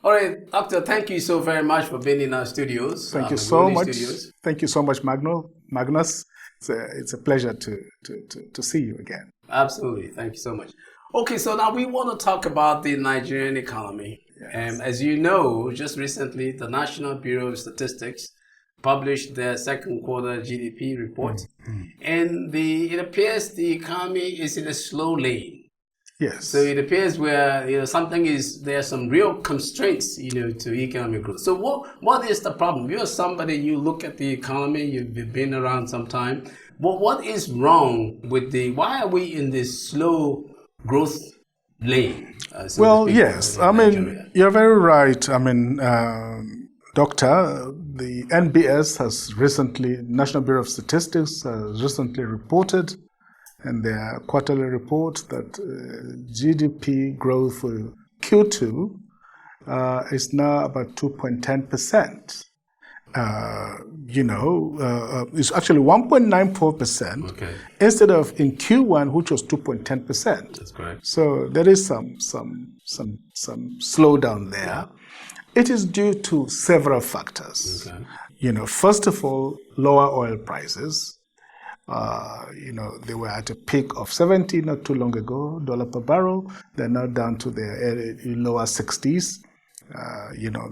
All right, Doctor, thank you so very much for being in our studios. Thank you so much. Studios. Thank you so much, Magnus. It's a pleasure to see you again. Absolutely. Thank you so much. Okay, so now we want to talk about the Nigerian economy. Yes. As you know, just recently, the National Bureau of Statistics published their second quarter GDP report. And it appears the economy is in a slow lane. Yes. So it appears where there are some real constraints, to economic growth. So what is the problem? You're somebody, you look at the economy, you've been around some time. What is wrong with why are we in this slow growth lane? Well, yes. I mean, you're very right. I mean, Doctor, the NBS National Bureau of Statistics has recently reported in their quarterly report that GDP growth for Q2 is now about 2.10%. It's actually 1.94%. Okay. Instead of in Q1, which was 2.10%. That's correct. So there is some slowdown there. Yeah. It is due to several factors. Okay. First of all, lower oil prices. They were at a peak of 70 not too long ago, dollar per barrel. They're now down to the lower 60s.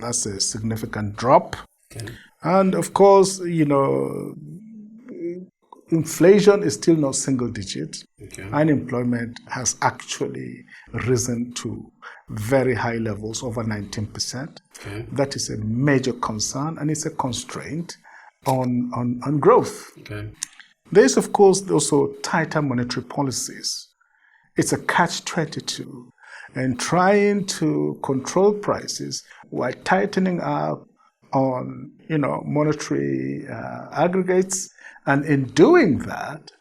That's a significant drop. Okay. And of course, inflation is still not single digit. Okay. Unemployment has actually risen to very high levels, over 19%. Okay. That is a major concern, and it's a constraint on growth. Okay. There is, of course, also tighter monetary policies. It's a catch-22. And trying to control prices while tightening up on, monetary aggregates. And in doing that,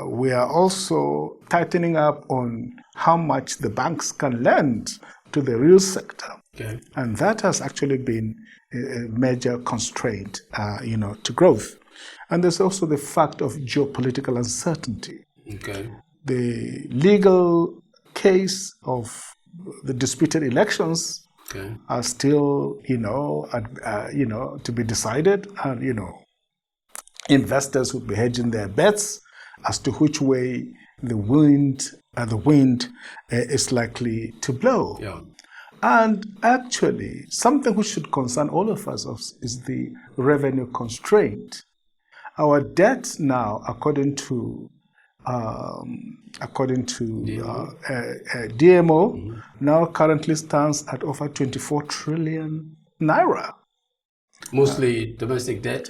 we are also tightening up on how much the banks can lend to the real sector. Okay. And that has actually been a major constraint, to growth. And there's also the fact of geopolitical uncertainty. Okay. The legal case of the disputed elections are still, to be decided, and investors will be hedging their bets as to which way the wind is likely to blow. Yeah. And actually, something which should concern all of us is the revenue constraint. Our debt now, according to DMO, now currently stands at over 24 trillion naira. Mostly domestic debt?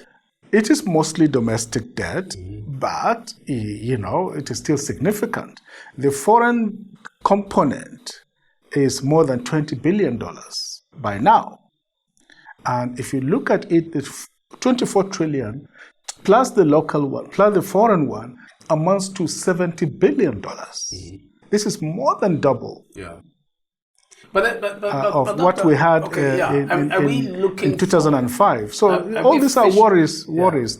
It is mostly domestic debt, but, it is still significant. The foreign component is more than $20 billion by now. And if you look at it, it's 24 trillion plus the local one, plus the foreign one, amounts to $70 billion. This is more than double of what we had in 2005. So all these are worries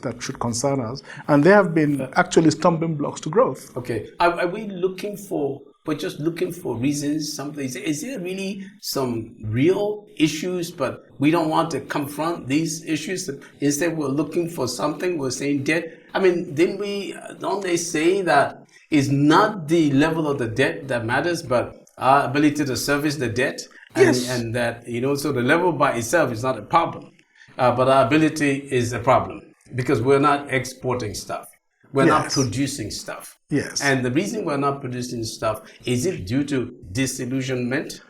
that should concern us, and they have been actually stumbling blocks to growth. Okay. Are we looking for reasons, something? Is there really some real issues, but we don't want to confront these issues? Instead, we're looking for something, we're saying debt. I mean, don't they say that it's not the level of the debt that matters, but our ability to service the debt? Yes. And that, so the level by itself is not a problem, but our ability is a problem because we're not exporting stuff. We're not producing stuff. Yes. And the reason we're not producing stuff, is it due to disillusionment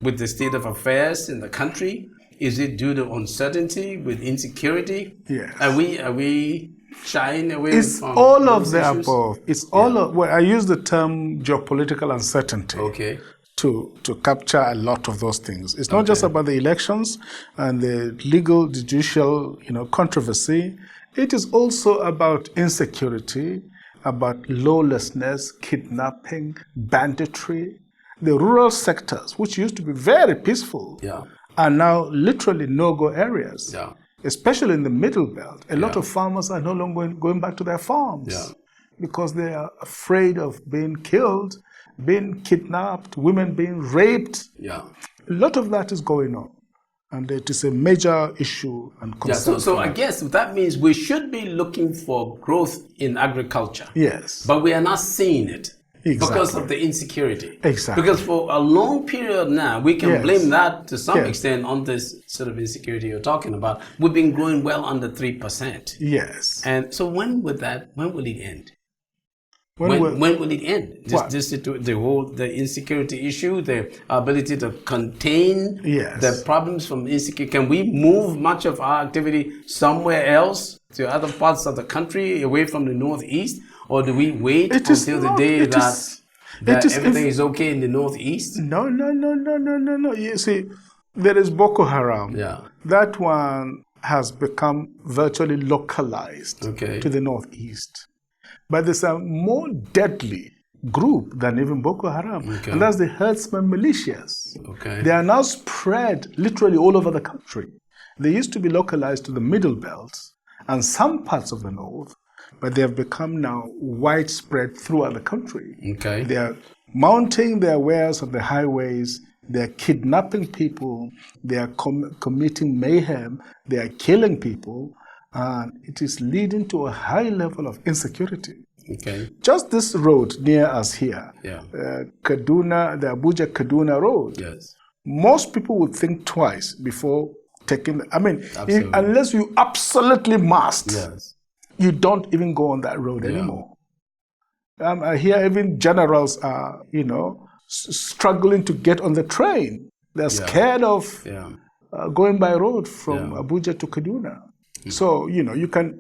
with the state of affairs in the country? Is it due to uncertainty with insecurity? Yes. Are we shying away it's from all of the issues? above. It's all of, well, I use the term geopolitical uncertainty. Okay. To capture a lot of those things. It's not just about the elections and the legal, judicial, controversy. It is also about insecurity, about lawlessness, kidnapping, banditry. The rural sectors, which used to be very peaceful, are now literally no-go areas. Yeah. Especially in the middle belt. A lot of farmers are no longer going back to their farms because they are afraid of being killed, being kidnapped, women being raped. Yeah. A lot of that is going on. And it is a major issue and concern. Yeah, so I guess that means we should be looking for growth in agriculture. Yes. But we are not seeing it. Exactly. Because of the insecurity. Exactly. Because for a long period now, we can Yes. blame that to some Yes. extent on this sort of insecurity you're talking about. We've been growing well under 3%. Yes. And so when will it end? When will it end? The insecurity issue, the ability to contain Yes. the problems from insecurity. Can we move much of our activity somewhere else to other parts of the country away from the Northeast? Or do we wait until the day that everything is okay in the Northeast? No. You see, there is Boko Haram. Yeah. That one has become virtually localized to the Northeast. But there's a more deadly group than even Boko Haram. Okay. And that's the herdsmen militias. Okay. They are now spread literally all over the country. They used to be localized to the middle belt and some parts of the north, but they have become now widespread throughout the country. Okay. They are mounting their wares on the highways. They are kidnapping people. They are committing mayhem. They are killing people. And it is leading to a high level of insecurity. Okay. Just this road near us here, Kaduna, the Abuja-Kaduna road, yes. Most people would think twice before taking, unless you absolutely must, yes. You don't even go on that road anymore. I hear even generals are, struggling to get on the train. They're scared of going by road from Abuja to Kaduna. So, you can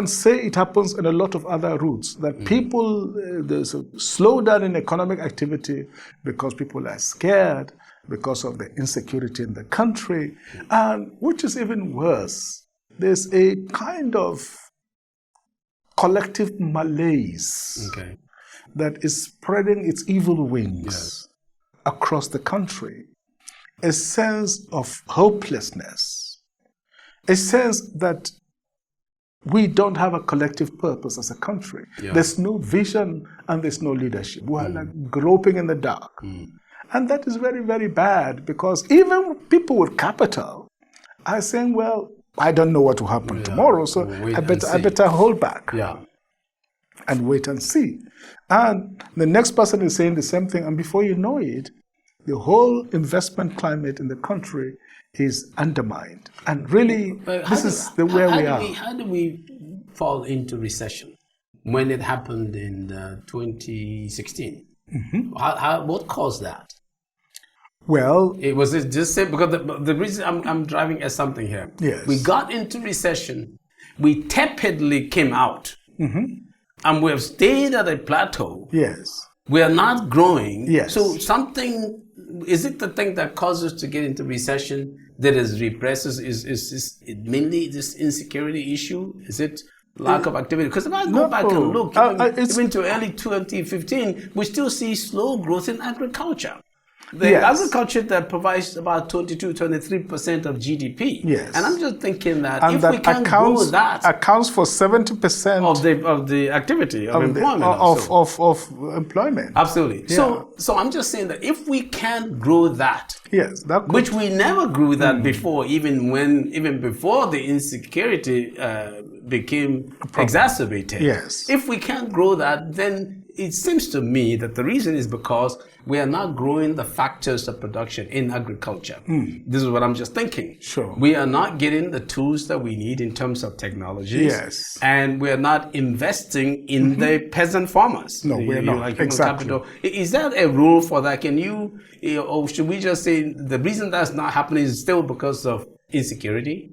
say it happens in a lot of other routes, that people, there's a slowdown in economic activity because people are scared because of the insecurity in the country. And which is even worse, there's a kind of collective malaise that is spreading its evil wings across the country. A sense of hopelessness. A sense that we don't have a collective purpose as a country. Yeah. There's no vision and there's no leadership. We're like groping in the dark. And that is very, very bad, because even people with capital are saying, well, I don't know what will happen tomorrow, so I better hold back and wait and see. And the next person is saying the same thing, and before you know it, the whole investment climate in the country is undermined. And really, this is where we are. How do we fall into recession when it happened in 2016? What caused that? Well, it was just because the reason I'm driving at something here. Yes. We got into recession. We tepidly came out. And we have stayed at a plateau. Yes. We are not growing. Yes. So is it the thing that causes us to get into recession that is represses? Is it mainly this insecurity issue? Is it lack of activity? Because if I go back and look, even to early 2015, we still see slow growth in agriculture. The agriculture that provides about 23% of GDP. Yes. And I'm just thinking that and if that we can grow that, accounts for 70% of the activity of employment of employment. Absolutely. Yeah. So I'm just saying that if we can grow that, which we never grew that before, even before the insecurity became exacerbated. Yes. If we can't grow that, then it seems to me that the reason is because we are not growing the factors of production in agriculture. This is what I'm just thinking. Sure. We are not getting the tools that we need in terms of technologies. Yes. And we are not investing in the peasant farmers. No, we're not. Like exactly. Capital. Is that a rule for that? Can you, or should we just say the reason that's not happening is still because of insecurity?